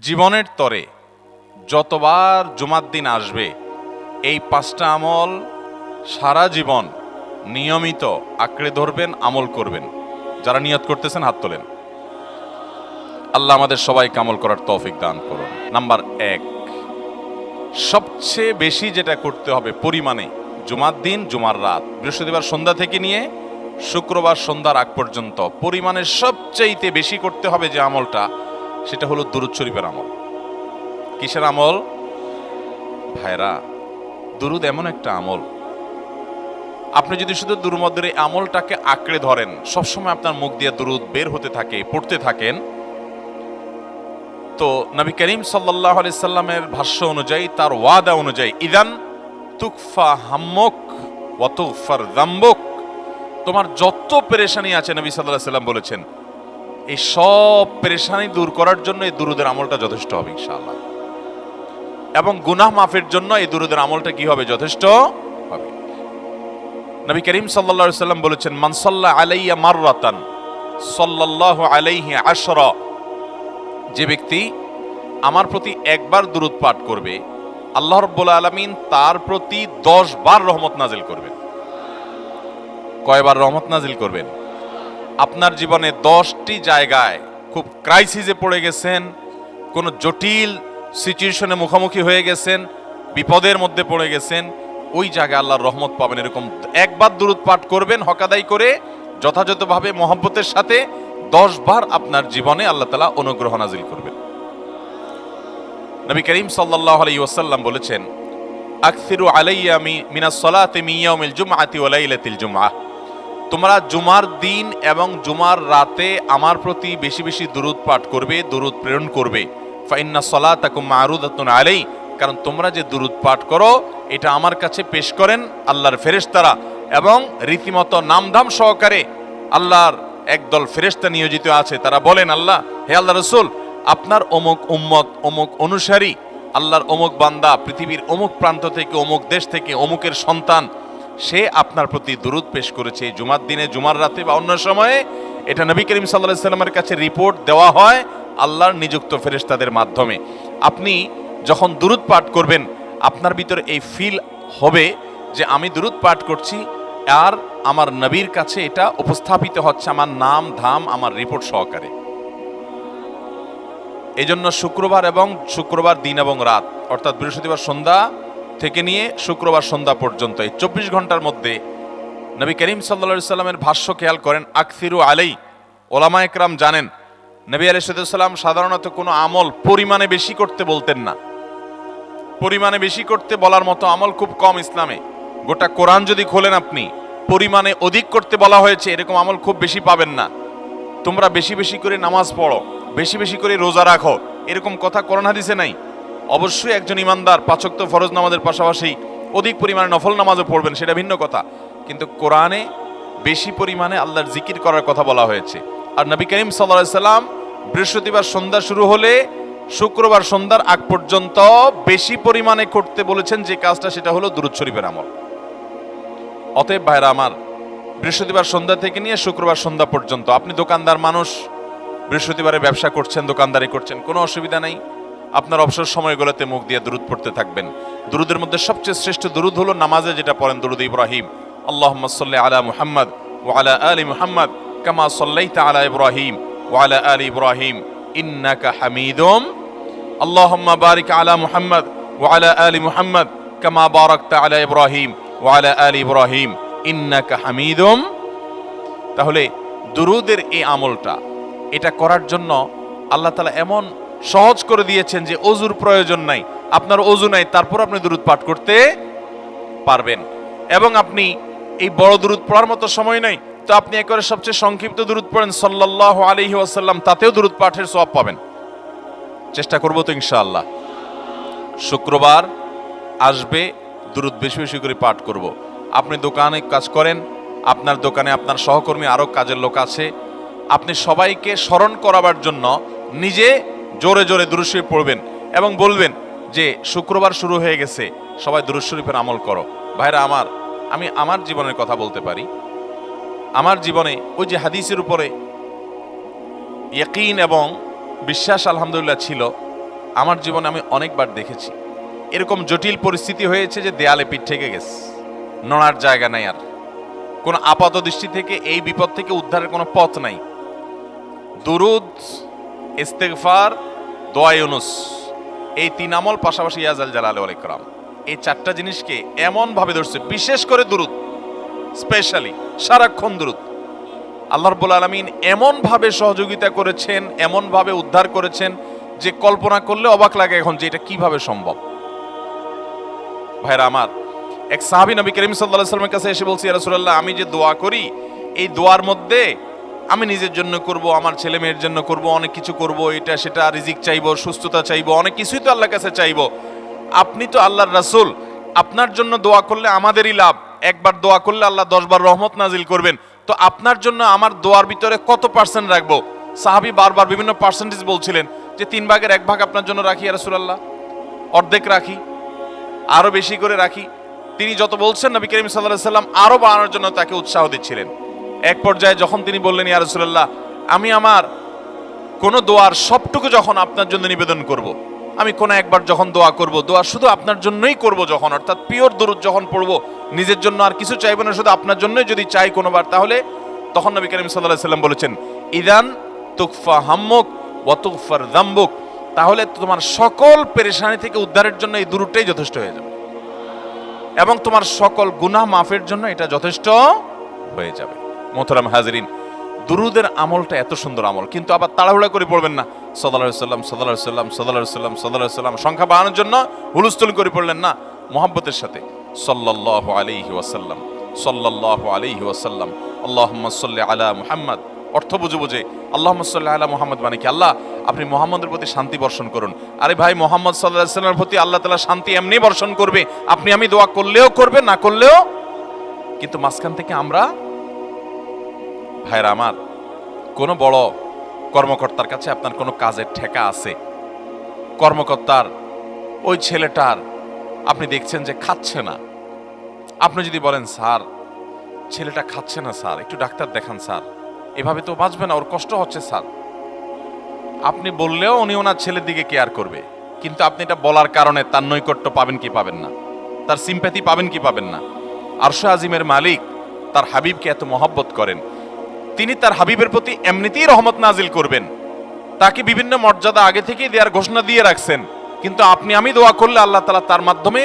জীবনের তরে যতবার জুমার দিন আসবে এই 5টা আমল সারা জীবন নিয়মিত আঁকড়ে ধরবেন, আমল করবেন। যারা নিয়ত করতেছেন হাত তোলেন। আল্লাহ আমাদের সবাইকে আমল করার তৌফিক দান করুন। নাম্বার 1, সবচেয়ে বেশি যেটা করতে হবে পরিমাণে, জুমার দিন, জুমার রাত, বৃহস্পতিবার সন্ধ্যা থেকে নিয়ে শুক্রবার সন্ধ্যার আগ পর্যন্ত পরিমাণে সবচেয়ে বেশি করতে হবে যে আমলটা, সেটা হলো দুরূদ শরীফের আমল। কিসের আমল ভাইরা? দুরূদ এমন একটা আমল, আপনি যদি শুধু দুরূদের এই আমলটাকে আঁকড়ে ধরেন, সবসময় আপনার মুখ দিয়ে দুরূদ বের হতে থাকে, পড়তে থাকেন, তো নবী করিম সাল্লাল্লাহু আলাইহি সাল্লামের ভাষ্য অনুযায়ী, তার ওয়াদা অনুযায়ী, ইদান তুকফা হাম্মুক ওয়া তুগফার যামবুক, তোমার যত পেরেশানি আছে নবী সাল্লাল্লাহু আলাইহি সাল্লাম বলেছেন, এই সব পেরেশানি দূর করার জন্য এই দুরূদের আমলটা যথেষ্ট হবে ইনশাআল্লাহ। এবং গুনাহ মাফের জন্য এই দুরূদের আমলটা কি হবে? যথেষ্ট হবে। নবী করিম সাল্লাল্লাহু আলাইহি সাল্লাম বলেছেন, মান সাল্লা আলাইয়া মাররাতান সাল্লাল্লাহু আলাইহি আশরা, যে ব্যক্তি আমার প্রতি একবার দুরূদ পাঠ করবে, আল্লাহ রাব্বুল আলামিন তার প্রতি 10 বার রহমত নাজিল করবেন। কয়বার রহমত নাজিল করবেন? আপনার জীবনে 10টি জায়গায় খুব ক্রাইসিসে পড়ে গেছেন, কোন জটিল সিচুয়েশনে মুখোমুখি হয়ে গেছেন, বিপদের মধ্যে পড়ে গেছেন, ওই জায়গায় আল্লাহর রহমত পাবেন। এরকম একবার দুরূদ পাঠ করবেন হক আদায় করে, যথাযথভাবে মহব্বতের সাথে 10 বার আপনার জীবনে আল্লাহ তাআলা অনুগ্রহ নাজিল করবেন। নবী করিম সাল্লাল্লাহু আলাইহি ওয়াসাল্লাম বলেছেন, আকসিরু আলাইয়া মিনাস সালাতি মিন ইয়াউমিল জুমআতি ওয়া লাইলাতিল জুমআহ, তোমরা জুমার দিন এবং জুমার রাতে আমার প্রতি বেশি বেশি দুরূদ পাঠ করবে, দুরূদ প্রেরণ করবে। ফা ইন্না সালাতাকুম মা'রুদাতুন আলাই, কারণ তোমরা যে দুরূদ পাঠ করো এটা আমার কাছে পেশ করেন আল্লাহর ফেরেশতারা, এবং রীতিমতো নামধাম সহকারে আল্লাহর একদল ফেরেশতা নিয়োজিত আছে। তারা বলেন, আল্লাহ, হে আল্লাহ রাসূল, আপনার অমুক উম্মত, অমুক অনুসারী, আল্লাহর অমুক বান্দা পৃথিবীর অমুক প্রান্ত থেকে, অমুক দেশ থেকে, অমুকের সন্তান, সে আপনার প্রতি দুরূদ পেশ করেছে জুমার দিনে, জুমার রাতে বা অন্য সময়ে। এটা নবী করিম সাল্লাল্লাহু আলাইহি সাল্লামের কাছে রিপোর্ট দেওয়া হয় আল্লাহর নিযুক্ত ফেরেশতাদের মাধ্যমে। আপনি যখন দুরূদ পাঠ করবেন, আপনার ভিতরে এই ফিল হবে যে আমি দুরূদ পাঠ করছি, আর আমার নবীর কাছে এটা উপস্থাপিত হচ্ছে আমার নাম ধাম, আমার রিপোর্ট সহকারে। এই জন্য শুক্রবার দিন এবং রাত, অর্থাৎ বৃহস্পতিবার সন্ধ্যা থেকে নিয়ে শুক্রবার সন্ধ্যা পর্যন্ত এই 24 ঘন্টার মধ্যে নবী করিম সাল্লাল্লাহু আলাইহি সাল্লামের ভাষ্য খেয়াল করেন, আকসিরু আলাই, ওলামায়ে কেরাম জানেন নবী আলাইহিস সালাম সাধারণত কোনো আমল পরিমাণে বেশি করতে বলতেন না। পরিমাণে বেশি করতে বলার মতো আমল খুব কম ইসলামে। গোটা কোরআন যদি খোলেন আপনি, পরিমাণে অধিক করতে বলা হয়েছে এরকম আমল খুব বেশি পাবেন না। তোমরা বেশি বেশি করে নামাজ পড়ো, বেশি বেশি করে রোজা রাখো, এরকম কথা কোরআন হাদিসে নাই। অবশ্যই একজন ইমানদার 5 ওয়াক্ত ফরজ নামাজের পাশাপাশি অধিক পরিমাণে নফল নামাজও পড়বেন, সেটা ভিন্ন কথা। কিন্তু কোরআনে বেশি পরিমাণে আল্লাহর জিকির করার কথা বলা হয়েছে। আর নবী করিম সাল্লাল্লাহু আলাইহি সাল্লাম বৃহস্পতিবার সন্ধ্যা শুরু হলে শুক্রবার সন্ধ্যার আগ পর্যন্ত বেশি পরিমাণে করতে বলেছেন যে কাজটা, সেটা হলো দুরূদ শরীফের আমল। অতএব ভাইরা আমার, বৃহস্পতিবার সন্ধ্যা থেকে নিয়ে শুক্রবার সন্ধ্যা পর্যন্ত, আপনি দোকানদার মানুষ, বৃহস্পতিবারে ব্যবসা করছেন, দোকানদারি করছেন, কোনো অসুবিধা নেই। আপনার অবসর সময়গুলোতে মুখ দিয়ে দুরূদ পড়তে থাকবেন। দুরূদের মধ্যে সবচেয়ে শ্রেষ্ঠ দুরূদ হলো নামাজে যেটা পড়েন, দুরূদ ইব্রাহিম, আল্লাহুম্মা সাল্লি আলা মুহাম্মদ ওয়া আলা আলি মুহাম্মদ কামা সাল্লাইতা আলা ইব্রাহিম ওয়া আলা আলি ইব্রাহিম ইন্নাকা হামিদুম, আল্লাহুম্মা বারিক আলা মুহাম্মদ ওয়া আলা আলি মুহাম্মদ কামা বারাকতা আলা ইব্রাহিম ওয়া আলা আলি ইব্রাহিম ইন্নাকা হামিদুম। তাহলে দুরূদের এই আমলটা, এটা করার জন্য আল্লাহ তাআলা এমন সহজ করে দিয়েছেন যে ওযুর প্রয়োজন নাই। আপনার ওযু নাই, তারপর আপনি দুরূদ পাঠ করতে পারবেন। এবং আপনি এই বড় দুরূদ পড়ার মতো সময় নাই, তো আপনি একেবারে সবচেয়ে সংক্ষিপ্ত দুরূদ পড়েন সাল্লাল্লাহু আলাইহি ওয়াসাল্লাম, তাতেও দুরূদ পাঠের সওয়াব পাবেন। চেষ্টা করব তো ইনশাআল্লাহ। শুক্রবার আসবে, দুরূদ বেশি বেশি করে পাঠ করব। আপনি দোকানে কাজ করেন, আপনার দোকানে আপনার সহকর্মী আরো কাজের লোক আছে, আপনি সবাইকে স্মরণ করাবার জন্য নিজে জোরে জোরে দুরূদ শরীফ পড়বেন এবং বলবেন যে শুক্রবার শুরু হয়ে গেছে, সবাই দুরূদ শরীফের আমল করো। ভাইরা আমার, আমি আমার জীবনের কথা বলতে পারি। আমার জীবনে ওই যে হাদিসের উপরে ইয়াকিন এবং বিশ্বাস আলহামদুলিল্লাহ ছিল, আমার জীবনে আমি অনেকবার দেখেছি এরকম জটিল পরিস্থিতি হয়েছে যে দেয়ালে পিঠ থেকে গেছে, নড়ার জায়গা নাই, আর কোন আপাত দৃষ্টি থেকে এই বিপদ থেকে উদ্ধারের কোনো পথ নাই। দুরুদ, ইস্তেগফার, দোয়া ইউনুস, এই 3 আমল পাশাপাশি ইয়াজাল জালাল ওয়াল ইকরাম, এই 4টা জিনিসকে এমন ভাবে ধরছে, বিশেষ করে দুরুদ, স্পেশালি সারাক্ষণ দুরুদ। আল্লাহ রাব্বুল আলামিন এমন ভাবে সহযোগিতা করেছেন, এমন ভাবে উদ্ধার করেছেন যে কল্পনা করলে অবাক লাগে এখন যে এটা কিভাবে সম্ভব। ভাইরা আমার, এক সাহাবী নবী করিম সাল্লাল্লাহু আলাইহি ওয়াসাল্লামের কাছে এসে বলছে, ইয়া রাসূলুল্লাহ, আমি যে দোয়া করি এই দোয়ার মধ্যে আমি নিজের জন্য করব, আমার ছেলে মেয়ের জন্য করব, অনেক কিছু করব, এটা সেটা, রিজিক চাইবো, সুস্থতা চাইবো, অনেক কিছুই তো আল্লাহর কাছে চাইবো। আপনি তো আল্লাহর রাসূল, আপনার জন্য দোয়া করলে আমাদেরই লাভ, একবার দোয়া করলে আল্লাহ 10 বার রহমত নাজিল করবেন, তো আপনার জন্য আমার দোয়ার ভিতরে কত পার্সেন্ট রাখবো? সাহাবী বারবার বিভিন্ন পার্সেন্টেজ বলছিলেন যে 3 ভাগের 1 ভাগ আপনার জন্য রাখি ইয়া রাসূলুল্লাহ, অর্ধেক রাখি, আরো বেশি করে রাখি। তিনি যত বলছেন নবী করিম সাল্লাল্লাহু আলাইহি সাল্লাম আরো বাড়ানোর জন্য তাকে উৎসাহ দিচ্ছিলেন। এক পর্যায়ে যখন তিনি বললেন, ইয়া রাসূলুল্লাহ, আমি আমার কোন দোয়ার সবটুকু যখন আপনার জন্য নিবেদন করব, আমি কোন একবার যখন দোয়া করব, দোয়া শুধু আপনার জন্যই করব যখন, অর্থাৎ পিওর দুরূদ যখন পড়ব, নিজের জন্য আর কিছু চাইব না, শুধু আপনার জন্যই যদি চাই কোনোবার, তাহলে তখন নবী করিম সাল্লাল্লাহু আলাইহি সাল্লাম বলেছেন, ইদান তুকফা হাম্মুক ওয়া তুগফার যামবুক, তাহলে তোমার সকল পেরেশানি থেকে উদ্ধারের জন্য এই দুরূদটাই যথেষ্ট হয়ে যাবে, এবং তোমার সকল গুনাহ মাফের জন্য এটা যথেষ্ট হয়ে যাবে। মোহতারাম হাজরিন, দুরুদের আমলটা এত সুন্দর আমল, কিন্তু আবার তাড়াহুড়া করে পড়বেন না, সাল্লাল্লাহু আলাইহি সাল্লাম সাল্লাল্লাহু আলাইহি সাল্লাম সাল্লাল্লাহু আলাইহি সাল্লাম সাল্লাল্লাহু আলাইহি সাল্লাম সংখ্যা বাড়ানোর জন্য হুলস্থুল করে পড়লেন না, মুহাব্বতের সাথে সাল্লাল্লাহু আলাইহি ওয়াসাল্লাম সাল্লাল্লাহু আলাইহি ওয়াসাল্লাম আল্লাহুম্মা সাল্লি আলা মুহাম্মদ, অর্থ বুঝে বুঝে আল্লাহুম্মা সাল্লি আলা মুহাম্মদ মানে কি, আল্লাহ আপনি মুহাম্মদের প্রতি শান্তি বর্ষণ করুন। আরে ভাই, মুহাম্মদ সাল্লাল্লাহু আলাইহি সাল্লামের প্রতি আল্লাহ তাআলা শান্তি এমনি বর্ষণ করবে, আপনি আমি দোয়া করলেও করবে, না করলেও। কিন্তু মাঝখান থেকে আমরা, ভাইরা আমার, কোন বড় কর্মকর্তার কাছে আপনার কোনো কাজের ঠেকা আছে, কর্মকর্তার ওই ছেলেটার আপনি দেখছেন যে খাচ্ছে না, আপনি যদি বলেন, স্যার ছেলেটা খাচ্ছে না স্যার, একটু ডাক্তার দেখান স্যার, এভাবে তো বাঁচবে না, ওর কষ্ট হচ্ছে স্যার, আপনি বললেও উনি ওনার ছেলের দিকে কেয়ার করবে, কিন্তু আপনি এটা বলার কারণে তার নৈকট্য পাবেন কি পাবেন না, তার সিম্প্যাথি পাবেন কি পাবেন না। আরশে আজিমের মালিক তার হাবিবকে এত মহব্বত করেন, তিনি তার হাবিবের প্রতি এমনিতেই রহমত নাজিল করবেন, তাকে বিভিন্ন মর্যাদা আগে থেকেই দেওয়ার ঘোষণা দিয়ে রাখছেন, কিন্তু আপনি আমি দোয়া করলে আল্লাহ তাআলা তার মাধ্যমে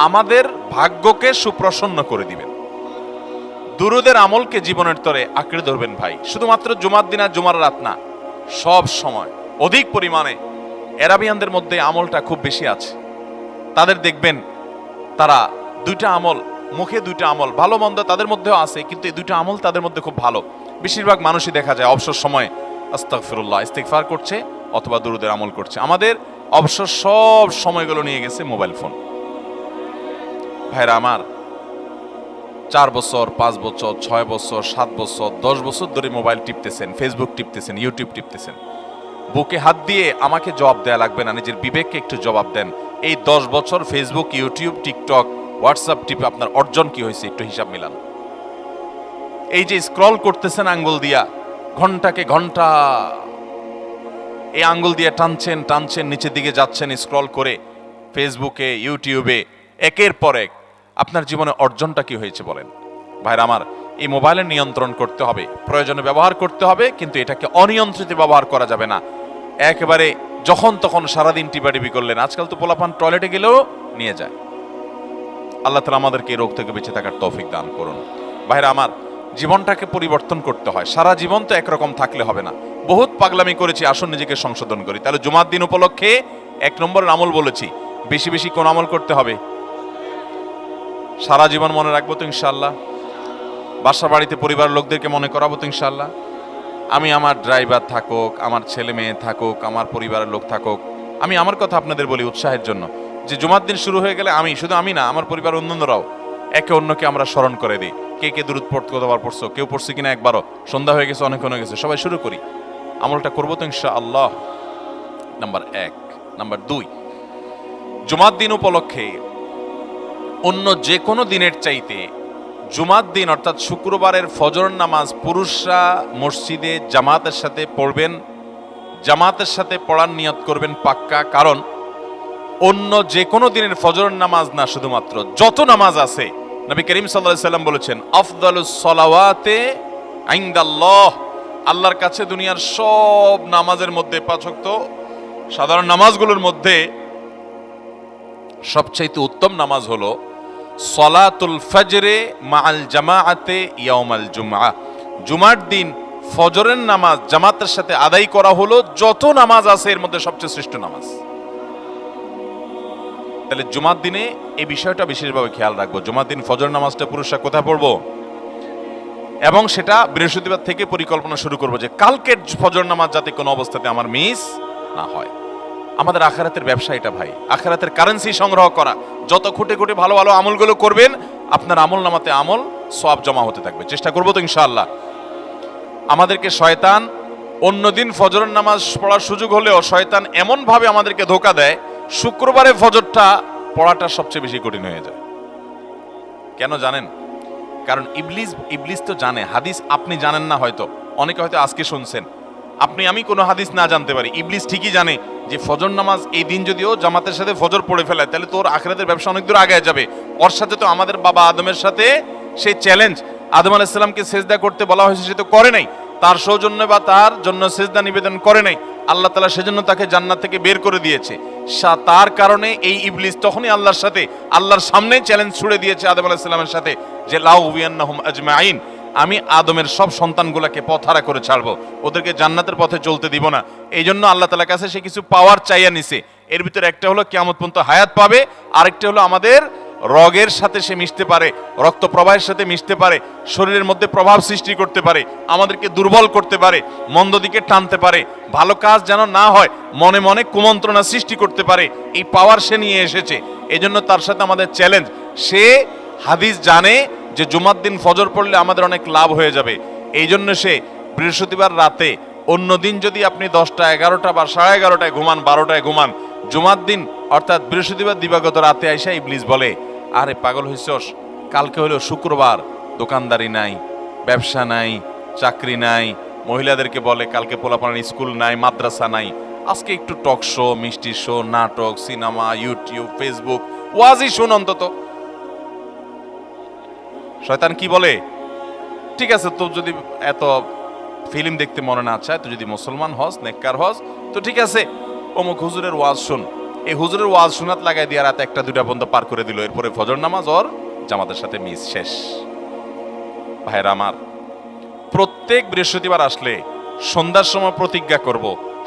আমাদের ভাগ্যকে সুপ্রসন্ন করে দিবেন। দুরুদের আমলকে জীবনের তরে আঁকড়ে ধরবেন ভাই, শুধুমাত্র জুমার দিন আর জুমার রাত না, সব সময় অধিক পরিমাণে। এরাবিয়ানদের মধ্যে আমলটা খুব বেশি আছে, তাদের দেখবেন তারা 2টা আমল, মুখে 2টা আমল, ভালো মন্দ তাদের মধ্যেও আছে, কিন্তু এই 2টা আমল তাদের মধ্যে খুব ভালো। বেশিরভাগ মানুষই দেখা যায় অবসর সময়ে আস্তাগফিরুল্লাহ, ইস্তিগফার করছে অথবা দুরুদের আমল করছে। আমাদের অবসর সব সময়গুলো নিয়ে গেছে মোবাইল ফোন। ভাইরা আমার, 4 বছর, 5 বছর, 6 বছর, 7 বছর, 10 বছর ধরে মোবাইল টিপতেছেন, ফেসবুক টিপতেছেন, ইউটিউব টিপতেছেন। বুকে হাত দিয়ে আমাকে জবাব দেয়া লাগবে না, নিজের বিবেককে একটু জবাব দেন। এই 10 বছর ফেসবুক, ইউটিউব, টিকটক, হোয়াটসঅ্যাপ টিপে আপনার অর্জন কি হয়েছে একটু হিসাব মিলান। এই যে স্ক্রল করতেছেন আঙ্গুল দিয়া, ঘন্টাকে ঘন্টা এই আঙ্গুল দিয়ে টানছেন টানছেন, নিচের দিকে যাচ্ছেন স্ক্রল করে ফেসবুকে, ইউটিউবে, একের পর এক, আপনার জীবনে অর্জনটা কি হয়েছে বলেন? ভাইরা আমার, এই মোবাইলের নিয়ন্ত্রণ করতে হবে, প্রয়োজনে ব্যবহার করতে হবে, কিন্তু এটাকে অনিয়ন্ত্রিত ব্যবহার করা যাবে না। একেবারে যখন তখন সারাদিন টিপাটিপি করলেন, আজকাল তো পোলাপান টয়লেটে গেলেও নিয়ে যায়। আল্লাহ তাআলা আমাদেরকে এই রোগ থেকে বেঁচে থাকার তৌফিক দান করুন। ভাইরা আমার, জীবনটাকে পরিবর্তন করতে হয়, সারা জীবন তো একরকম থাকলে হবে না। বহুত পাগলামি করেছি, আসুন নিজেকে সংশোধন করি। তাহলে জুমার দিন উপলক্ষে 1 নম্বরের আমল বলেছি, বেশি বেশি কোন আমল করতে হবে? সারা জীবন মনে রাখবো তো ইনশাআল্লাহ। বাসা বাড়িতে পরিবার লোকদেরকে মনে করাবো তো ইনশাআল্লাহ। আমি আমার ড্রাইভার থাকুক, আমার ছেলে মেয়ে থাকুক, আমার পরিবারের লোক থাকুক, আমি আমার কথা আপনাদের বলি উৎসাহের জন্য, যে জুমার দিন শুরু হয়ে গেলে আমি, শুধু আমি না, আমার পরিবার অন্যান্যরাও একে অন্যকে আমরা স্মরণ করে দিই। কে কে দুরূদ পড়তে কতবার পড়ছো, কেউ পড়ছে কিনা একবারও, সন্ধ্যা হয়ে গেছে, অনেক হয়ে গেছে, সবাই শুরু করি, আমলটা করবো তো ইনশাআল্লাহ। নাম্বার 1। নাম্বার 2, জুমার দিন উপলক্ষে অন্য যে কোনো দিনের চাইতে জুমার দিন অর্থাৎ শুক্রবারের ফজর নামাজ পুরুষরা মসজিদে জামাতের সাথে পড়বেন, জামাতের সাথে পড়ার নিয়ত করবেন পাক্কা, কারণ অন্য যে কোনো দিনের ফজরের নামাজ না, শুধুমাত্র যত নামাজ আছে নবী করিম সাল্লাল্লাহু আলাইহি সাল্লাম বলেছেন আফদালুস সালাওয়াতে ইনদাল্লাহ, আল্লাহর কাছে দুনিয়ার সব নামাজের মধ্যে, 5 ওয়াক্ত সাধারণ নামাজগুলোর মধ্যে সবচেয়ে উত্তম নামাজ হলো সলাতুল ফজরে মাআল জামাআতে ইয়াউমাল জুমআহ, জুমার দিন ফজরের নামাজ জামাতের সাথে আদায় করা হলো যত নামাজ আছে এর মধ্যে সবচেয়ে শ্রেষ্ঠ নামাজ। তাহলে জুমার দিনে এই বিষয়টা বিশেষভাবে খেয়াল রাখবো, জুমার দিন ফজর নামাজটা পুরুষরা কোথায় পড়বো, এবং সেটা বৃহস্পতিবার থেকে পরিকল্পনা শুরু করবো যে কালকের ফজর নামাজ যাতে কোনো অবস্থাতে আমার মিস না হয়। আমাদের আখিরাতের ব্যবসা এটা ভাই, আখিরাতের কারেন্সি সংগ্রহ করা। যত খুঁটে খুঁটে ভালো ভালো আমলগুলো করবেন, আপনার আমল নামাতে আমল সওয়াব জমা হতে থাকবে। চেষ্টা করবো তো ইনশাআল্লাহ। আমাদেরকে শয়তান অন্যদিন ফজরের নামাজ পড়ার সুযোগ হলেও শয়তান এমন ভাবে আমাদেরকে ধোঁকা দেয়, শুক্রবারে ফজরটা পড়াটা সবচেয়ে বেশি কঠিন হয়ে যায়। কেন জানেন? কারণ ইবলিস তো জানে হাদিস, আপনি জানেন না, হয়তো অনেকে হয়তো আজকে শুনছেন, আমি কোনো হাদিস না জানতে পারি, ইবলিস ঠিকই জানে যে ফজর নামাজ এই দিন যদিও জামাতের সাথে ফজর পড়ে ফেলায় তাহলে তোর আখিরাতের ব্যবসা অনেক দূর আগে যাবে। ওর সাথে তো আমাদের বাবা আদমের সাথে সেই চ্যালেঞ্জ, আদম আলাইহিস সালামকে সিজদা করতে বলা হয়েছে, সে তো করে নাই, তার সৌজন্য বা তার জন্য সিজদা নিবেদন করে নাই, আল্লাহ তাআলা সেজন্য তাকে জান্নাত থেকে বের করে দিয়েছে। তার কারণে এই ইবলিস তখনই আল্লাহর সাথে, আল্লাহর সামনে চ্যালেঞ্জ ছুড়ে দিয়েছে আদম আলাইহিস সালামের সাথে যে লাউ বিয়ান্নাহুম আজমাইন, আমি আদমের সব সন্তানগুলোকে পথহারা করে ছাড়বো, ওদেরকে জান্নাতের পথে চলতে দিব না। এই জন্য আল্লাহ তাআলার কাছে সে কিছু পাওয়ার চাইয়া নিছে। এর ভিতরে একটা হলো কিয়ামত পর্যন্ত হায়াত পাবে, আরেকটা হলো আমাদের রগের সাথে সে মিশতে পারে, রক্ত প্রবাহের সাথে মিশতে পারে, শরীরের মধ্যে প্রভাব সৃষ্টি করতে পারে, আমাদেরকে দুর্বল করতে পারে, মন্দ দিকে টানতে পারে, ভালো কাজ যেন না হয় মনে মনে কুমন্ত্রণা সৃষ্টি করতে পারে। এই পাওয়ার সে নিয়ে এসেছে। এই জন্য তার সাথে আমাদের চ্যালেঞ্জ। সে হাদিস জানে যে জুমার দিন ফজর পড়লে আমাদের অনেক লাভ হয়ে যাবে। এই জন্য সে বৃহস্পতিবার রাতে, অন্য দিন যদি আপনি 10টা 11টা বা 11:30টায় ঘুমান, 12টায় ঘুমান, জুমার দিন অর্থাৎ বৃহস্পতিবার দিবাগত রাতে আইসা ইবলিস বলে, আরে পাগল হইছস, কালকে হলো শুক্রবার, দোকানদারি নাই, ব্যবসা নাই, চাকরি নাই, মহিলাদেরকে বলে কালকে পোলাপানের স্কুল নাই, মাদ্রাসা নাই, আজকে একটু টক শো, মিষ্টি শো, নাটক, সিনেমা, ইউটিউব, ফেসবুক, ওয়াজই শুন অন্তত। শয়তান কি বলে, ঠিক আছে তো যদি এত ফিল্ম দেখতে মনে না চায়, তো যদি মুসলমান হস, নেককার হস, তো ঠিক আছে অমুক হুজুরের ওয়াজ শুন। এই হুজুরের ওয়াজ শোনাত লাগাই দিয়ে রাত 1টা 2টা পর্যন্ত পার করে দিল। এরপরে ফজর নামাজ ওর জামাতের সাথে মিস, শেষ। ভাইরা আমার, প্রত্যেক বৃহস্পতিবার আসলে সন্ধ্যার সময় প্রতিজ্ঞা করব,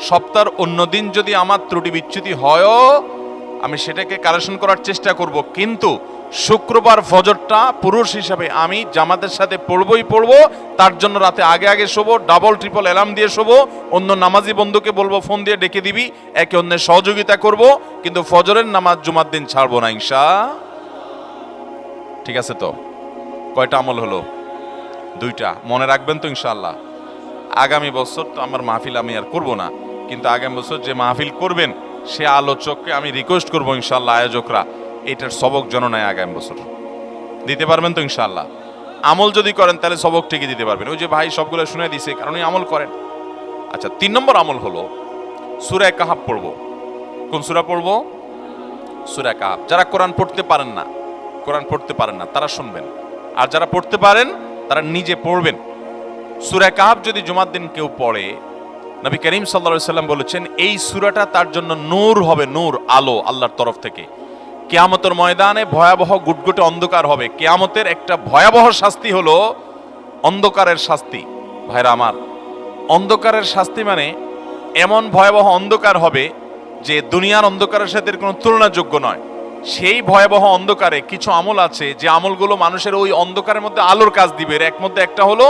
সপ্তাহের অন্য দিন যদি আমার ত্রুটি বিচ্যুতি হয়ও আমি সেটাকে কারেকশন করার চেষ্টা করব, কিন্তু শুক্রবার ফজরটা পুরুষ হিসাবে আমি জামাতের সাথে পড়বই পড়বো। তার জন্য রাতে আগে আগে শোবো, ডাবল ট্রিপল অ্যালার্ম দিয়ে শোবো, অন্য নামাজি বন্ধুকে বলবো ফোন দিয়ে ডেকে দিবি, একে অন্যের সহযোগিতা করব, কিন্তু ফজরের নামাজ জুমার দিন ছাড়বো না ইনশাআল্লাহ। ঠিক আছে তো? কয়টা আমল হলো? 2টা। মনে রাখবেন তো ইনশাআল্লাহ। আগামী বছর তো আমার মাহফিল আমি আর করব না, কিন্তু আগামী বছর যে মাহফিল করবেন সে আলোচককে আমি রিকোয়েস্ট করবো ইনশাআল্লাহ, আয়োজকরা এটার সবক যেন নেয় আগামী বছর। দিতে পারবেন তো ইনশাআল্লাহ? আমল যদি করেন তাহলে সবক ঠিকই দিতে পারবেন। ওই যে ভাই সবগুলো শুনে দিছে, কারণ আমল করেন। আচ্ছা, 3 নম্বর আমল হলো সূরা কাহাফ পড়বো। কোন সূরা পড়বো? সূরা কাহাফ। যারা কোরআন পড়তে পারেন না তারা শুনবেন, আর যারা পড়তে পারেন তারা নিজে পড়বেন। সূরা কাহাফ যদি জুমার দিন কেউ পড়ে, নবী করিম সাল্লাল্লাহু আলাইহি সাল্লাম বলেছেন এই সূরাটা তার জন্য নূর হবে, নূর, আলো আল্লাহর তরফ থেকে। কিয়ামতের ময়দানে ভয়াবহ গুটগুটে অন্ধকার হবে। কিয়ামতের একটা ভয়াবহ শাস্তি হলো অন্ধকারের শাস্তি। ভাইরা আমার, অন্ধকারের শাস্তি মানে এমন ভয়াবহ অন্ধকার হবে যে দুনিয়ার অন্ধকারের সাথে কোনো তুলনাযোগ্য নয়। সেই ভয়াবহ অন্ধকারে কিছু আমল আছে যে আমলগুলো মানুষের ওই অন্ধকারের মধ্যে আলোর কাজ দিবে। এর মধ্যে একটা হলো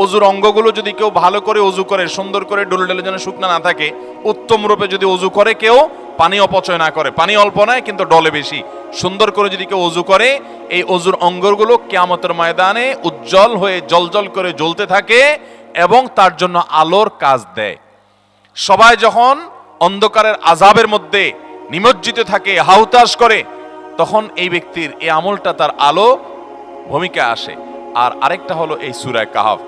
অজুর অঙ্গগুলো যদি কেউ ভালো করে অজু করে, সুন্দর করে ডলে ডলে যেন শুকনা না থাকে, উত্তম রূপে যদি অজু করে কেউ, পানি অপচয় না করে, পানি অল্প নেয় কিন্তু ডলে বেশি, সুন্দর করে যদি কেউ অজু করে, এই অজুর অঙ্গগুলো কিয়ামতের ময়দানে উজ্জ্বল হয়ে জলজল করে জ্বলতে থাকে এবং তার জন্য আলোর কাজ দেয়। সবাই যখন অন্ধকারের আযাবের মধ্যে নিমজ্জিত থাকে, হাহুতাশ করে, তখন এই ব্যক্তির এই আমলটা তার আলো ভূমিকা আসে। আর আরেকটা হলো এই সূরা কাহাফ।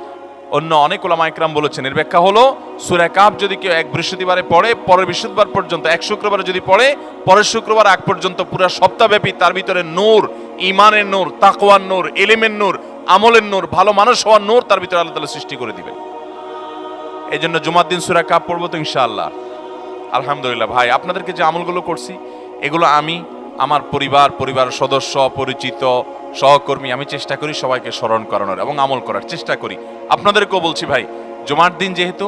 অন্য অনেক উলামা ইকরাম বলেছেন এর ব্যাখ্যা হলো সূরা কাহফ যদি কেউ এক বৃহস্পতিবারে পড়ে, পরের বৃহস্পতিবার পর্যন্ত, এক শুক্রবারে যদি পড়ে, পরের শুক্রবার আগ পর্যন্ত পুরো সপ্তাহব্যাপী তার ভিতরে নূর, ঈমানের নূর, তাকওয়ার নূর, ইলমের নূর, আমলের নূর, ভালো মানুষ হওয়ার নূর তার ভিতরে আল্লাহ তাআলা সৃষ্টি করে দিবেন। এই জন্য জুমার দিন সূরা কাহফ পড়বো তো ইনশাআল্লাহ। আলহামদুলিল্লাহ ভাই, আপনাদেরকে যে আমলগুলো করছি এগুলো আমি, আমার পরিবার সদস্য, পরিচিত, সহকর্মী, আমি চেষ্টা করি সবাইকে স্মরণ করানোর এবং আমল করার চেষ্টা করি। আপনাদেরকেও বলছি ভাই, জুমার দিন যেহেতু,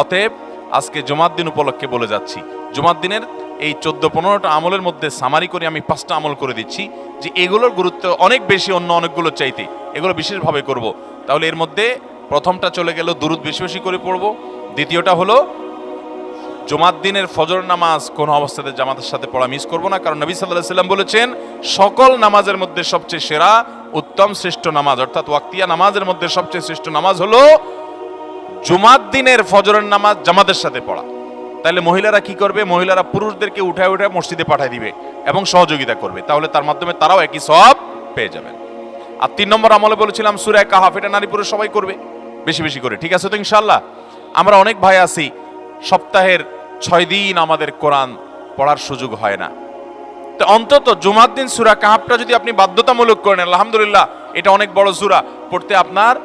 অতএব আজকে জুমার দিন উপলক্ষে বলে যাচ্ছি, জুমার দিনের এই 14-15টা আমলের মধ্যে সামারি করে আমি 5টা আমল করে দিচ্ছি যে এগুলোর গুরুত্ব অনেক বেশি অন্য অনেকগুলো চাইতে, এগুলো বিশেষভাবে করব। তাহলে এর মধ্যে প্রথমটা চলে গেল দুরুদ বেশি বেশি করে পড়বো। দ্বিতীয়টা হলো জুমার দিনের ফজর নামাজ কোন অবস্থাতে জামাতের সাথে পড়া মিস করব না, কারণ নবী সাল্লাল্লাহু আলাইহি সাল্লাম বলেছেন সকল নামাজের মধ্যে সবচেয়ে সেরা, উত্তম, শ্রেষ্ঠ নামাজ অর্থাৎ ওয়াক্তিয়া নামাজের মধ্যে সবচেয়ে শ্রেষ্ঠ নামাজ হলো জুমার দিনের ফজরের নামাজ জামাতের সাথে পড়া। তাহলে মহিলারা কি করবে? মহিলারা পুরুষদেরকে উঠায় উঠায় মসজিদে পাঠিয়ে দিবে এবং সহযোগিতা করবে, তাহলে তার মাধ্যমে তারাও একই সওয়াব পেয়ে যাবেন। আর 3 নম্বর আমলে বলেছিলাম সূরা কাহফ, এটা নারী পুরুষ সবাই করবে বেশি বেশি করে, ঠিক আছে তো ইনশাআল্লাহ? আমরা অনেক ভাই আছি সপ্তাহের 6 দিন আমাদের কোরআন পড়ার সুযোগ হয় না, তো অন্তত জুমার দিন সূরা কাহফটা যদি আপনি বাধ্যতামূলক করেন, আলহামদুলিল্লাহ, এটা অনেক বড় সূরা, পড়তে আপনার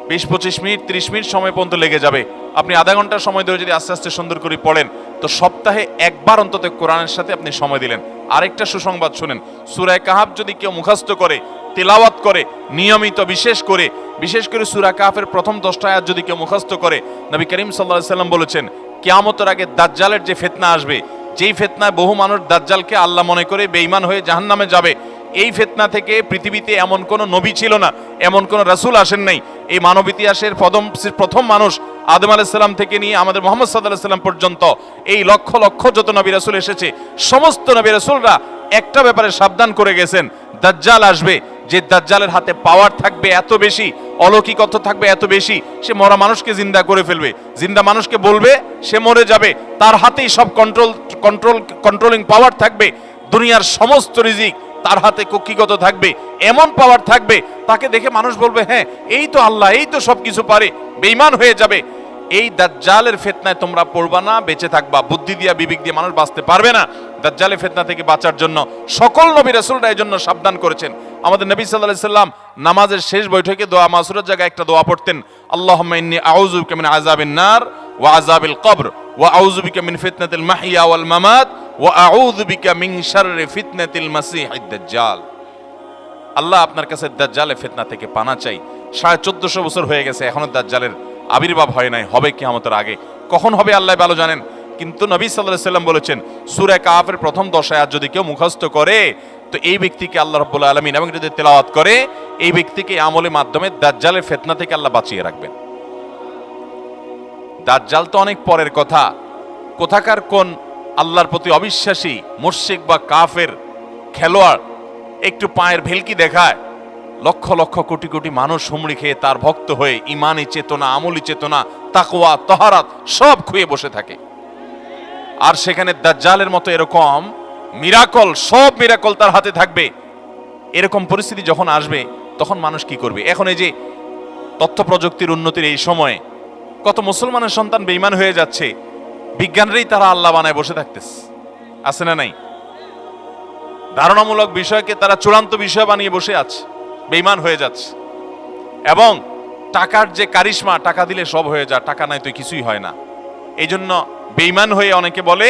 20-25 মিনিট 30 মিনিট সময় পর্যন্ত লেগে যাবে। আপনি আধা ঘন্টা সময় ধরে যদি আস্তে আস্তে সুন্দর করে পড়েন, তো সপ্তাহে একবার অন্তত কোরআনের সাথে আপনি সময় দিলেন। আরেকটা সুসংবাদ শুনেন, সূরা কাহফ যদি কেউ মুখস্থ করে, তেলাওয়াত করে নিয়মিত, বিশেষ করে সূরা কাহফের প্রথম 10টা আয়াত যদি কেউ মুখস্থ করে, নবী করিম সাল্লাল্লাহু আলাইহি সাল্লাম বলেছেন কিয়ামতের আগে দাজ্জালের যে ফিতনা আসবে, যেই ফিতনায় বহু মানুষ দাজ্জালকে আল্লাহ মনে করে বেঈমান হয়ে জাহান্নামে যাবে, এই ফিতনা থেকে পৃথিবীতে এমন কোন নবী ছিল না, এমন কোন রাসূল আসেন নাই। এই মানব ইতিহাসের প্রথম মানুষ আদম আলাইহিস সালাম থেকে নিয়ে আমাদের মুহাম্মদ সাল্লাল্লাহু আলাইহি সাল্লাম পর্যন্ত এই লক্ষ লক্ষ যত নবী রাসূল এসেছে, সমস্ত নবী রাসূলরা একটা ব্যাপারে সাবধান করে গেছেন, দাজ্জাল আসবে, যে দাজ্জালের হাতে পাওয়ার থাকবে এত বেশি, অলৌকিকত্ব থাকবে এত বেশি, সে মরা মানুষকে জিন্দা করে ফেলবে, জিন্দা মানুষকে বলবে সে মরে যাবে, তার হাতেই সব কন্ট্রোলিং পাওয়ার থাকবে, দুনিয়ার সমস্ত রিজিক তার হাতে কক্ষিগত থাকবে, এমন পাওয়ার থাকবে তাকে দেখে মানুষ বলবে হ্যাঁ এই তো আল্লাহ, এই তো সবকিছু পারে, বেঈমান হয়ে যাবে। এই দাজ্জালের ফিতনায় তোমরা পড়বা না, বেঁচে থাকবা। বুদ্ধি দিয়া বিবেক দিয়ে মানুষ বাঁচতে পারবে না। দাজ্জালের ফিতনা থেকে বাঁচার জন্য সকল নবী রাসূলরা এই জন্য সাবধান করেছেন। আমাদের নবী সাল্লাল্লাহু আলাইহি সাল্লাম নামাজের শেষ বৈঠকে দোয়া মাসুরের জায়গায় একটা দোয়া পড়তেন, আল্লাহুম্মা ইন্নী আউযু বিকা মিন আযাবিন নার ওয়া আযাবিল কবর ওয়া আউযু বিকা মিন ফিতনাতিল মাহইয়া ওয়াল মামাত ওয়া আউযু বিকা মিন শাররি ফিতনাতিল মাসীহিদ দাজ্জাল। আল্লাহ, আপনার কাছে দাজ্জালের ফিতনা থেকে পানা চাই। 1450 বছর হয়ে গেছে, এখনো দাজ্জালের আবির্ভাব হয় নাই, হবে কিয়ামতের আগে। কখন হবে আল্লাহ ভালো জানেন, কিন্তু নবী সাল্লাল্লাহু আলাইহি সাল্লাম বলেছেন সূরা কাহফের প্রথম 10 আয়াত যদি কেউ মুখস্থ করে, তো এই ব্যক্তিকে আল্লাহ রাব্বুল আলামিন এবং যদি তেলাওয়াত করে, এই ব্যক্তিকে আমলের মাধ্যমে দাজ্জালের ফিতনা থেকে আল্লাহ বাঁচিয়ে রাখবেন। দাজ্জাল তো অনেক পরের কথা, কোথাকার কোন আল্লাহর প্রতি অবিশ্বাসী মুশরিক বা কাফের খেলোয়াড় একটু পায়ের ভেলকি দেখায়, লক্ষ লক্ষ কোটি কোটি মানুষ হুমড়ি খেয়ে তার ভক্ত হয়ে ইমানি চেতনা, আমলি চেতনা, তাকওয়া, তাহারাত সব খুঁয়ে বসে থাকে। আর সেখানে দাজ্জালের মতো এরকম মিরাকল, সব মিরাকল তার হাতে থাকবে। এরকম পরিস্থিতি যখন আসবে তখন মানুষ কি করবে? এখন এই যে তথ্য প্রযুক্তির উন্নতির এই সময়ে কত মুসলমানের সন্তান বেঈমান হয়ে যাচ্ছে, বিজ্ঞানরাই তারা আল্লাহ বানায় বসে থাকতেছে, আছে না নাই? ধারণামূলক বিষয়কে তারা চূড়ান্ত বিষয় বানিয়ে বসে আছে, বেঈমান হয়ে যাচ্ছে। এবং টাকার যে কারিশমা, টাকা দিলে সব হয়ে যায়, টাকা নাই তো কিছুই হয় না। এই জন্য বেঈমান হয়ে অনেকে বলে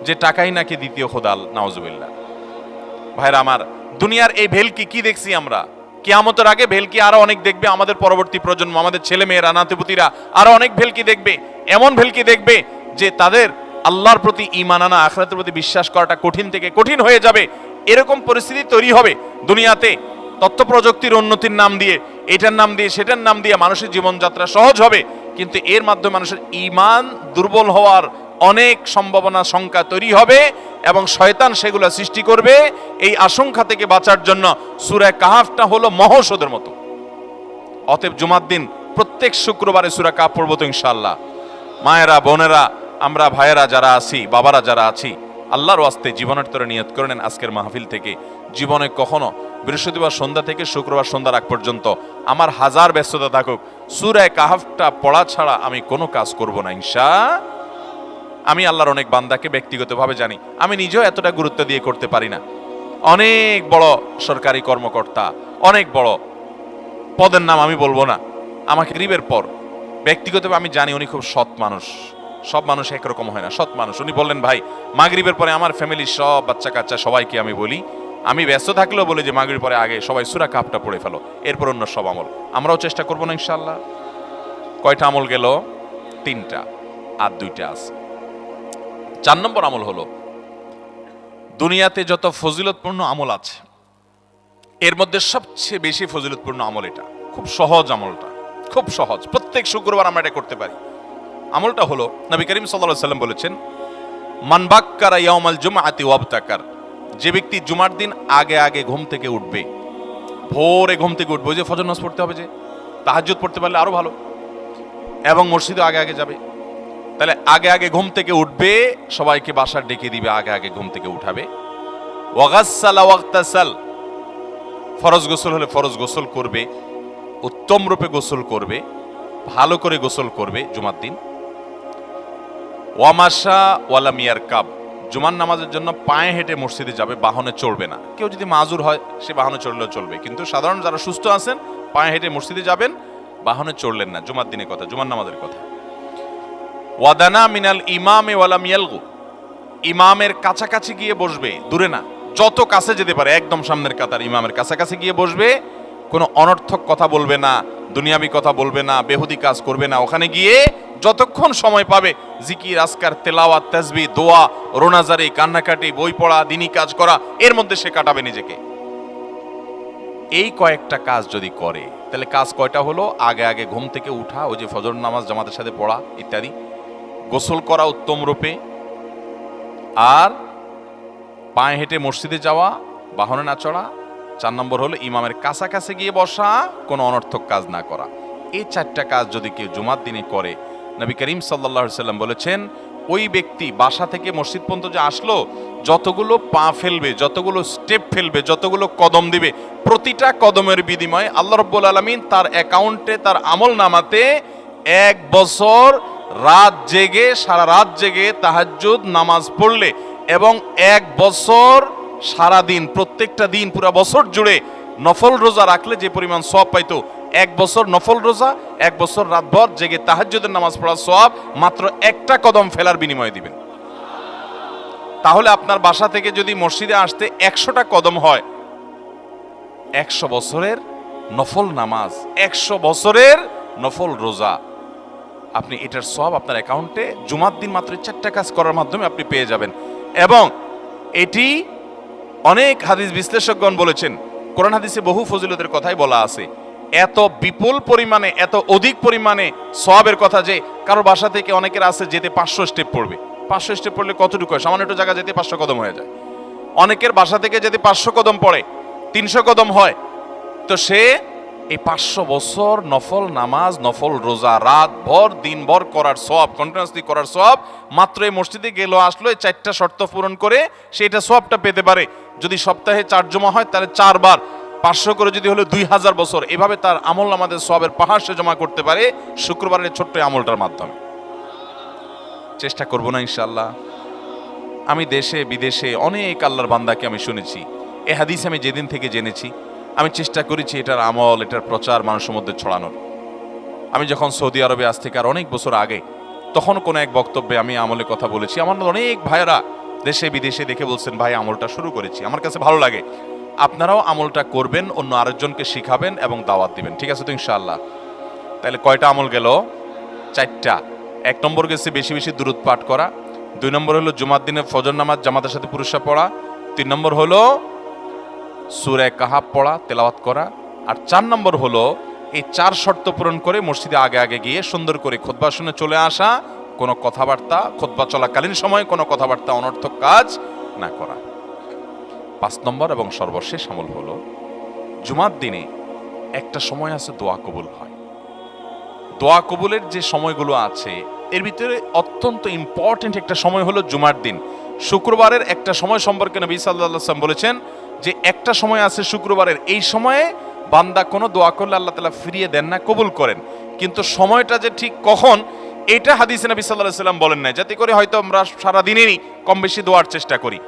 যে টাকাই নাকি দ্বিতীয় খোদা, নাউজুবিল্লাহ। ভাইরা আমার, দুনিয়ার এই ভেলকি কি দেখছি আমরা? কিয়ামতের আগে ভেলকি আরো অনেক দেখবে আমাদের পরবর্তী প্রজন্ম, আমাদের ছেলে মেয়েরা, নাতিপুতিরা আরো অনেক ভেলকি দেখবে। এমন ভেলকি দেখবে যে তাদের আল্লাহর প্রতি ঈমান আনা, আখিরাতের প্রতি বিশ্বাস করাটা কঠিন থেকে কঠিন হয়ে যাবে। এরকম পরিস্থিতি তৈরি হবে দুনিয়াতে। তথ্য প্রযুক্তির উন্নতির নাম দিয়ে, এটার নাম দিয়ে, সেটার নাম দিয়ে মানুষের জীবনযাত্রা সহজ হবে, কিন্তু এর মাধ্যমে মানুষের ঈমান দুর্বল হওয়ার অনেক সম্ভাবনা, সংখ্যা তৈরি হবে এবং শয়তান সেগুলো সৃষ্টি করবে। এই আশঙ্কা থেকে বাঁচার জন্য সূরা কাহফটা হলো মহৌষধের মতো। অতএব জুমার দিন প্রত্যেক শুক্রবারে সূরা কাহফ পড়ব তো ইনশাআল্লাহ। মায়েরা, বোনেরা, আমরা ভাইয়েরা যারা আছি, বাবারা যারা আছি, আল্লাহর ওয়াস্তে জীবনের তরে নিয়ত করে নেন আজকের মাহফিল থেকে জীবনে কখনো বৃহস্পতিবার সন্ধ্যা থেকে শুক্রবার সন্ধ্যার আগ পর্যন্ত আমার হাজার ব্যস্ততা থাকুক, সূরা কাহাফটা পড়া ছাড়া আমি কোনো কাজ করব না আমি আল্লাহর অনেক বান্দাকে ব্যক্তিগতভাবে জানি, আমি নিজেও এতটা গুরুত্ব দিয়ে করতে পারি না। অনেক বড় সরকারি কর্মকর্তা, অনেক বড় পদের নাম আমি বলবো না, আমাকে গরিবের পর ব্যক্তিগতভাবে আমি জানি উনি খুব সৎ মানুষ। সব মানুষ একরকম হয় না, সৎ মানুষ। উনি বললেন, ভাই মাগরিবের পরে আমার ফ্যামিলির সব বাচ্চা কাচ্চা সবাইকে আমি বলি, আমি ব্যস্ত থাকলেও বলি যে মাগরিবের পরে আগে সবাই সূরা কাহফটা পড়ে ফেলো, এরপর অন্য সব আমল। আমরাও চেষ্টা করবো না ইনশাআল্লাহ। কয়টা আমল গেল? 3টা, আর 2টা আছে। 4 নম্বর আমল হলো, দুনিয়াতে যত ফজিলতপূর্ণ আমল আছে এর মধ্যে সবচেয়ে বেশি ফজিলতপূর্ণ আমল এটা। খুব সহজ আমলটা, খুব সহজ, প্রত্যেক শুক্রবার আমরা এটা করতে পারি। আমলটা হলো, নবী করিম সাল্লাল্লাহু আলাইহি ওয়াসাল্লাম বলেছেন, মান বাক্কারা ইয়াউমাল জুমআতি ওয়াবতাকার, যে ব্যক্তি জুমার দিন আগে আগে ঘুম থেকে উঠবে, ভোরে ঘুম থেকে উঠবে, ওই যে ফজর নামাজ পড়তে হবে, যে তাহাজ্জুদ পড়তে পারলে আরো ভালো, এবং মসজিদে আগে আগে যাবে, তাহলে আগে আগে ঘুম থেকে উঠবে, সবাইকে বাসার ডেকে দিবে, আগে আগে ঘুম থেকে উঠাবে। ওয়াগাসসালা ওয়াগতাসাল, ফরজ গোসল হলে ফরজ গোসল করবে, উত্তম রূপে গোসল করবে, ভালো করে গোসল করবে জুমার দিন। ওয়ামাশা ওয়ালাম ইয়ারকাব, জুমার নামাজের জন্য পায়ে হেঁটে মসজিদে যাবে, বাহনে চড়বে না। কেউ যদি মাজুর হয় সে বাহনে চড়লেও চলবে, কিন্তু সাধারণ যারা সুস্থ আছেন পায়ে হেঁটে মসজিদে যাবেন, বাহনে চড়লেন না। জুমার দিনের কথা, জুমার নামাজের কথা। ওয়াদানা মিনাল ইমামে ওয়ালাম ইয়ালগু, ইমামের কাছাকাছি গিয়ে বসবে, দূরে না, যত কাছে যেতে পারে একদম সামনের কাতার ইমামের কাছাকাছি গিয়ে বসবে, কোনো অনর্থক কথা বলবে না, দুনিয়াবি কথা বলবে না, বেহুদি কাজ করবে না। ওখানে গিয়ে যতক্ষণ সময় পাবে জিকির, আজকার, তেলাওয়াত, তাসবিহ, দোয়া, রোনাজারি, কান্নাকাটি, বই পড়া, দিনী কাজ করা, এর মধ্যে সে কাটাবে নিজেকে। এই কয়েকটা কাজ যদি করে, তাহলে কাজ কয়টা হলো? আগে আগে ঘুম থেকে উঠা, ওই যে ফজর নামাজ জামাতের সাথে পড়া ইত্যাদি, গোসল করা উত্তম রূপে, আর পায়ে হেঁটে মসজিদে যাওয়া, বাহনে না চড়া। 4 নম্বর হলো ইমামের কাছাকাছি গিয়ে বসা, কোনো অনর্থক কাজ না করা। এই 4টা কাজ যদি কেউ জুমার দিনে করে, নবী করিম সাল্লাল্লাহু আলাইহি সাল্লাম বলেছেন, ওই ব্যক্তি বাসা থেকে মসজিদ পর্যন্ত যে আসলো, যতগুলো পা ফেলবে, যতগুলো স্টেপ ফেলবে, যতগুলো কদম দিবে, প্রতিটা কদমের বিনিময়ে আল্লাহ রাব্বুল আলামিন তার অ্যাকাউন্টে, তার আমল নামাতে 1 বছর রাত জেগে, সারা রাত জেগে তাহাজ্জুদ নামাজ পড়লে, এবং 1 বছর সারা দিন, প্রত্যেকটা দিন পুরো বছর জুড়ে নফল রোজা রাখলে যে পরিমাণ সওয়াব পাইতো, 1 বছর নফল রোজা, 1 বছর রাতভর জেগে তাহাজ্জুদের নামাজ পড়ার সওয়াব মাত্র একটা কদম ফেলার বিনিময়ে দিবেন। তাহলে আপনার বাসা থেকে যদি মসজিদে আসতে 100টা কদম হয়, 100 বছরের নফল নামাজ, 100 বছরের নফল রোজা, আপনি এটার সওয়াব আপনার অ্যাকাউন্টে জুমার দিন মাত্র 4টা কাজ করার মাধ্যমে আপনি পেয়ে যাবেন। এবং এটি অনেক হাদিস বিশ্লেষকগণ বলেছেন, কোরআন হাদিসে বহু ফজিলতের কথাই বলা আছে, এত বিপুল পরিমাণে, এত অধিক পরিমাণে সওয়াবের কথা যে কারো বাসা থেকে অনেকের আছে যেতে 500 স্টেপ পড়বে। 500 স্টেপ পড়লে কতটুকু হয়? সামান্য একটু জায়গা যেতে 500 কদম হয়ে যায়। অনেকের বাসা থেকে যেতে 500 কদম পড়ে, 300 কদম হয়। তো সে এই 500 বছর নফল নামাজ, নফল রোজা, রাত ভর দিন ভর করার সওয়াব, কন্টিনিউয়াসলি করার সওয়াব মাত্র এই মসজিদে গেল আসলো, এই 4টা শর্ত পূরণ করে সেটা সওয়াবটা পেতে পারে। যদি সপ্তাহে 4 জমা হয় তাহলে 4 বার 500 করে যদি হলো 2000 বছর, এভাবে তার আমল আমাদের সওয়াবের পাহাড় সে জমা করতে পারে শুক্রবারের ছোট্ট আমলটার মাধ্যমে। চেষ্টা করব না ইনশাআল্লাহ। আমি দেশে বিদেশে অনেক আল্লাহর বান্দাকে আমি শুনেছি, এ হাদিস আমি যেদিন থেকে জেনেছি, আমি চেষ্টা করেছি এটার আমল, এটার প্রচার মানুষের মধ্যে ছড়ানোর। আমি যখন সৌদি আরবে আজ থেকে আর অনেক বছর আগে, তখন কোনো এক বক্তব্যে আমি আমলের কথা বলেছি। আমার অনেক ভাইয়েরা দেশে বিদেশে দেখে বলছেন, ভাই আমলটা শুরু করেছি, আমার কাছে ভালো লাগে, আপনারাও আমলটা করবেন, অন্য আরেকজনকে শিখাবেন এবং দাওয়াত দিবেন। ঠিক আছে তো ইনশাআল্লাহ? তাহলে কয়টা আমল গেল? 4টা। 1 নম্বর গেছে বেশি বেশি দুরূদ পাঠ করা, 2 নম্বর হলো জুমার দিনে ফজর নামাজ জামাতের সাথে পুরুষরা পড়া, 3 নম্বর হলো সূরা কাহাফ পড়া, তেলাওয়াত করা, আর 4 নম্বর হলো এই 4 শর্ত পূরণ করে মসজিদে আগে আগে গিয়ে সুন্দর করে খুতবা শুনে চলে আসা, কোনো কথাবার্তা, খুতবা চলাকালীন সময় কোনো কথাবার্তা, অনর্থক কাজ না করা। 5 নম্বর এবং সর্বশেষ আমল হলো, জুমার দিনে একটা সময় আছে দোয়া কবুল হয়। দোয়া কবুলের যে সময়গুলো আছে এর ভিতরে অত্যন্ত ইম্পর্টেন্ট একটা সময় হলো জুমার দিন। শুক্রবারের একটা সময় সম্পর্কে নবী সাল্লাল্লাহু আলাইহি ওয়াসাল্লাম বলেছেন যে একটা সময় আছে শুক্রবারের, এই সময়ে বান্দা কোনো দোয়া করলে আল্লাহ তাআলা ফিরিয়ে দেন না, কবুল করেন। কিন্তু সময়টা যে ঠিক কখন, এটা হাদিসে নবী সাল্লাল্লাহু আলাইহি ওয়াসাল্লাম বলেন না, যাতে করে হয়তো আমরা সারা দিনেরই কম বেশি দোয়ার চেষ্টা করি।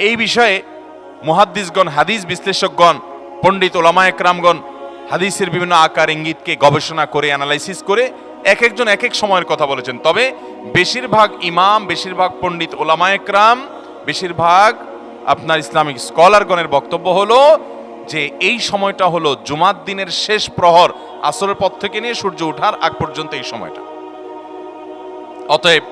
এই বিষয়ে মুহাদ্দিসগণ, হাদিস বিশ্লেষকগণ, পণ্ডিত ওলামায়ে কেরামগণ হাদিসের বিভিন্ন আকার ইঙ্গিতকে গবেষণা করে অ্যানালাইসিস করে এক একজন এক এক সময়ের কথা বলেছেন। তবে বেশিরভাগ ইমাম, বেশিরভাগ পণ্ডিত ওলামায়ে কেরাম, বেশিরভাগ আপনার ইসলামিক স্কলারগণের বক্তব্য হলো যে এই সময়টা হলো জুমার দিনের শেষ প্রহর, আসরের পর থেকে নিয়ে সূর্য ওঠার আগ পর্যন্ত এই সময়টা। অতএব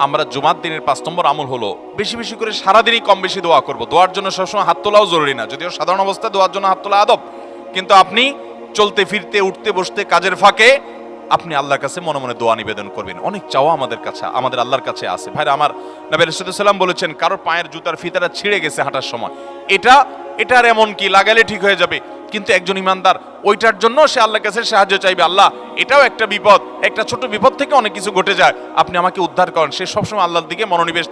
আমরা জুমার দিনের 5 নম্বর আমল হলো বেশি বেশি করে সারাদিনই কম বেশি দোয়া করব। দোয়ার জন্য সবসময় হাত তোলাও জরুরি না, যদিও সাধারণ অবস্থায় দোয়ার জন্য হাত তোলা আদব, কিন্তু আপনি চলতে ফিরতে, উঠতে বসতে, কাজের ফাঁকে আপনি আল্লাহর কাছে মনে মনে দোয়া নিবেদন করবেন। অনেক চাওয়া আমাদের কাছে, আমাদের আল্লাহর কাছে আছে। ভাইরা আমার, নবী রাসূলুল্লাহ সাল্লাল্লাহু আলাইহি ওয়াসাল্লাম বলেছেন কারোর পায়ের জুতার ফিতাটা ছিঁড়ে গেছে হাঁটার সময়, এটার এমন কি, লাগালে ঠিক হয়ে যাবে। কিন্তু একজন ইমানদার ওইটার জন্য সে আল্লাহর কাছে সাহায্য চাইবে, আল্লাহ এটাও একটা বিপদ, একটা ছোট বিপদ থেকে অনেক কিছু ঘটে যায়, আপনি আমাকে উদ্ধার করেন। সে সবসময় আল্লাহর দিকে মনোনিবেশ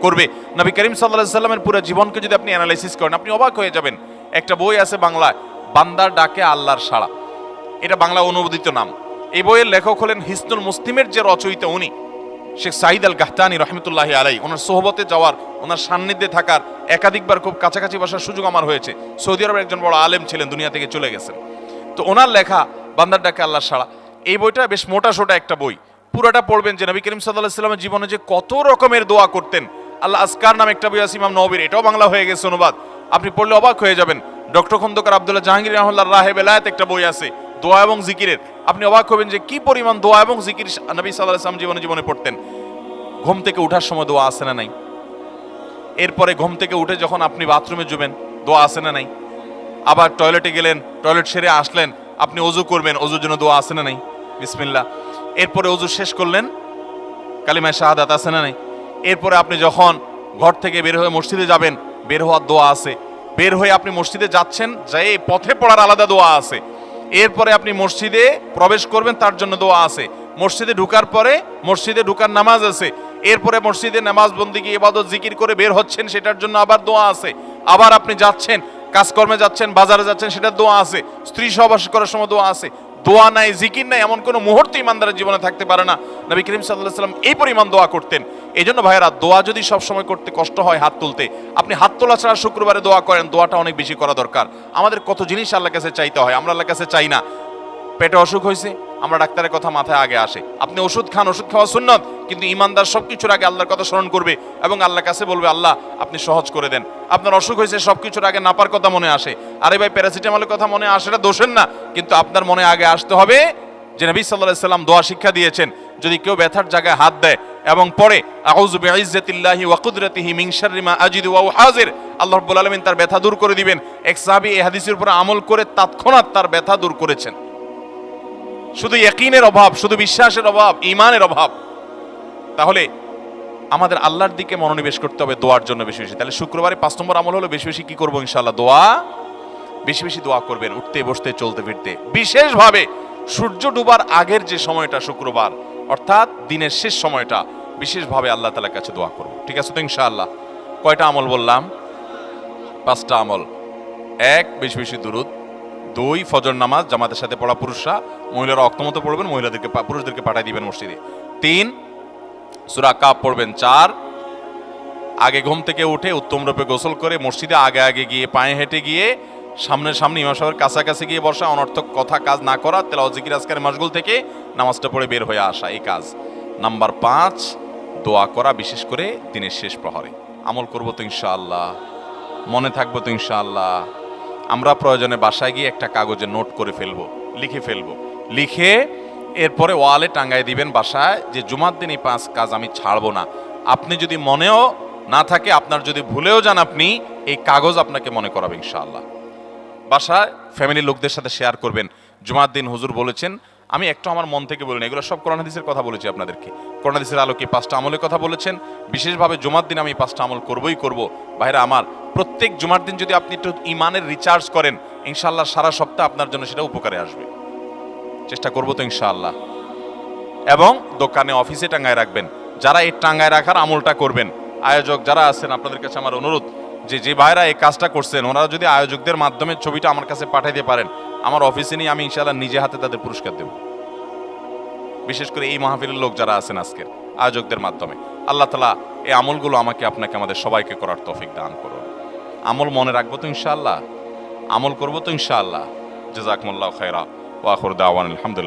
করবে। নবী করিম সাল্লাল্লাহু আলাইহি ওয়াসাল্লামের পুরো জীবনকে যদি আপনি অ্যানালাইসিস করেন, আপনি অবাক হয়ে যাবেন। একটা বই আছে বাংলায়, বান্দার ডাকে আল্লাহর সাড়া, এটা বাংলা অনুবাদিত নাম। এই বইয়ের লেখক হলেন হিসনুল মুসলিমের যে রচয়িতা, উনি শেখ সাঈদ আল গাহতানী রহমতুল্লাহি আলাইহি। ওনার সোহবতে যাওয়ার, ওনার সান্নিধ্যে থাকার একাধিকবার খুব কাছাকাছি বসার সুযোগ আমার হয়েছে। সৌদি আরবের একজন বড় আলেম ছিলেন, দুনিয়া থেকে চলে গেছেন। তো ওনার লেখা বান্দার ডাকে আল্লাহর সাড়া, এই বইটা বেশ মোটা সোটা একটা বই। পুরোটা পড়বেন যে নবী করিম সাল্লাল্লাহু আলাইহি ওয়াসাল্লামের জীবনে যে কত রকমের দোয়া করতেন। আল্লাহ আজকার নামে একটা বই আছে ইমাম নববীর, এটাও বাংলা হয়ে গেছে অনুবাদ, আপনি পড়লে অবাক হয়ে যাবেন। ডক্টর খন্দকার আব্দুল্লাহ জাহাঙ্গীর রাহমাতুল্লাহ রাহে বেলায়েত একটা বই আছে দোয়া এবং জিকিরের, আপনি অবাক হবেন যে কি পরিমাণ দোয়া এবং জিকির নবী সাল্লাল্লাহু আলাইহি ওয়াসাল্লাম জীবনে পড়তেন। ঘুম থেকে ওঠার সময় দোয়া আছে না নাই? এরপরে ঘুম থেকে উঠে যখন আপনি বাথরুমে যাবেন, দোয়া আছে না নাই? আবার টয়লেটে গেলেন, টয়লেট সেরে আসলেন, আপনি ওযু করবেন, ওযুর জন্য দোয়া আছে না নাই? বিসমিল্লাহ। এরপরে ওযু শেষ করলেন, কালিমা শাহাদাত আছে না নাই? এরপরে আপনি যখন ঘর থেকে বের হয়ে মসজিদে যাবেন, বের হওয়ার দোয়া আছে। বের হয়ে আপনি মসজিদে যাচ্ছেন, যাই পথে পড়ার আলাদা দোয়া আছে। এরপরে আপনি মসজিদে প্রবেশ করবেন, তার জন্য দোয়া আছে। মসজিদে ঢুকার পরে মসজিদে ঢুকার নামাজ আছে। এরপরে মসজিদে নামাজ বন্দিগি ইবাদত জিকির করে বের হচ্ছেন, সেটার জন্য আবার দোয়া আছে। আবার আপনি যাচ্ছেন, কাজকর্মে যাচ্ছেন, বাজারে যাচ্ছেন, সেটার দোয়া আছে। স্ত্রী সহবাস করার সময় দোয়া আছে। দোয়া নাই, জিকির নাই, এমন কোনো মুহূর্ত ইমানদারের জীবনে থাকতে পারে না। নবী করিম সাল্লাল্লাহু আলাইহি ওয়াসাল্লাম এই পরিমাণ দোয়া করতেন। এই জন্য ভাইয়েরা, দোয়া যদি সবসময় করতে কষ্ট হয় হাত তুলতে, আপনি হাত তোলা ছাড়া শুক্রবারে দোয়া করেন, দোয়াটা অনেক বেশি করা দরকার। আমাদের কত জিনিস আল্লাহর কাছে চাইতে হয়, আমরা আল্লাহর কাছে চাই না। পেটে অসুখ হয়েছে, আমরা ডাক্তারের কথা মাথায় আগে আসে, আপনি ওষুধ খান, ওষুধ খাওয়া সুন্নত, কিন্তু ইমানদার সবকিছুর আগে আল্লাহর কথা স্মরণ করবে এবং আল্লাহর কাছে বলবে, আল্লাহ আপনি সহজ করে দেন। আপনার অসুখ হয়েছে, সবকিছুর আগে নাপার কথা মনে আসে, আরে ভাই প্যারাসিটামলের কথা মনে আসে, এটা দোষের না, কিন্তু আপনার মনে আগে আসতে হবে যে নবী সাল্লাল্লাহু আলাইহি ওয়াসাল্লাম দোয়া শিক্ষা দিয়েছেন, যদি কেউ ব্যথার জায়গায় হাত দেয় এবং পরে আউযু বিইজ্জাতিল্লাহি ওয়া কুদরাতিহি মিন শাররি মা আজিদু ওয়া উহাজির, আল্লাহ রাব্বুল আলামিন তার ব্যথা দূর করে দিবেন। এক সাহাবী এই হাদিসের উপর আমল করে তৎক্ষণাৎ তার ব্যথা দূর করেছেন। শুধু ইয়াকিনের অভাব, শুধু বিশ্বাসের অভাব, ঈমানের অভাব। তাহলে আমাদের আল্লাহর দিকে মনোনিবেশ করতে হবে দোয়ার জন্য বেশি বেশি। তাহলে শুক্রবারে 5 নম্বর আমল হলো বেশি বেশি কি করবো? ইনশাআল্লাহ দোয়া, বেশি বেশি দোয়া করবেন, উঠতে বসতে চলতে ফিরতে। বিশেষভাবে সূর্য ডুবার আগের যে সময়টা শুক্রবার, অর্থাৎ দিনের শেষ সময়টা, বিশেষভাবে আল্লাহ তাআলার কাছে দোয়া করব। ঠিক আছে তো ইনশাআল্লাহ? কয়টা আমল বললাম? 5টা আমল। 1, বেশি বেশি দুরূদ। 2, ফজর নামাজ জামাতের সাথে পড়া পুরুষরা, মহিলারা অক্তমত পড়বেন, পুরুষদেরকে পাঠিয়ে দিবেন মসজিদে। 3, সূরা কাফ পড়বেন। 4, আগে ঘুম থেকে উঠে উত্তম রূপে গোসল করে মসজিদে আগে আগে গিয়ে পায়ে হেঁটে গিয়ে সামনে ইমাম সাহেবের কাছাকাছি গিয়ে বসা, অনর্থক কথা কাজ না করা, তেলাওয়াত জিকির আজকারের মাশগুল থেকে নামাজটা পড়ে বের হয়ে আসা, এই কাজ। নাম্বার 5, দোয়া করা, বিশেষ করে দিনের শেষ প্রহরে। আমল করবো তো ইনশাআল্লাহ? মনে থাকবো তো ইনশাআল্লাহ? আমরা প্রয়োজনে বাসায় গিয়ে একটা কাগজে নোট করে ফেলবো, লিখে এরপরে ওয়ালে টাঙ্গায় দিবেন বাসায়, যে জুমার দিন এই 5 কাজ আমি ছাড়বো না। আপনি যদি মনেও না থাকে, আপনার যদি ভুলেও যান, আপনি এই কাগজ আপনাকে মনে করাবে ইনশাআল্লাহ। বাসায় ফ্যামিলির লোকদের সাথে শেয়ার করবেন, জুমার দিন হুজুর বলেছেন, আমি একটু আমার মন থেকে বলিনি, এগুলো সব কোরআন হাদিসের কথা বলেছি আপনাদেরকে। কোরআন হাদিসের আলোকে 5টা আমলের কথা বলেছেন, বিশেষভাবে জুমার দিন আমি 5টা আমল করবই করব। ভাইরা আমার, প্রত্যেক জুমার দিন যদি আপনি একটু ইমানের রিচার্জ করেন, ইনশাআল্লাহ সারা সপ্তাহ আপনার জন্য সেটা উপকারে আসবে। চেষ্টা করবো তো ইনশাআল্লাহ। এবং দোকানে অফিসে টাঙ্গায় রাখবেন। যারা এই টাঙ্গায় রাখার আমলটা করবেন, আয়োজক যারা আছেন আপনাদের কাছে আমার অনুরোধ যে ভাইরা এই কাজটা করছেন ওনারা যদি আয়োজকদের মাধ্যমে ছবিটা আমার কাছে পাঠাইতে পারেন, আমার অফিসে নিয়ে আমি ইনশাআল্লাহ নিজে হাতে তাদের পুরস্কার দেব। বিশেষ করে এই মাহফিলের লোক যারা আছেন আজকের আয়োজকদের মাধ্যমে। আল্লাহ তাআলা এই আমলগুলো আমাকে আপনাকে আমাদের সবাইকে করার তৌফিক দান করুন। আমল মনে রাখবো তো ইনশাআল্লাহ, আমল করবো তো ইনশাআল্লাহ। জাযাকুমুল্লাহু খায়রা ওয়া আখিরু দাওয়ানা আলহামদুলিল্লাহ।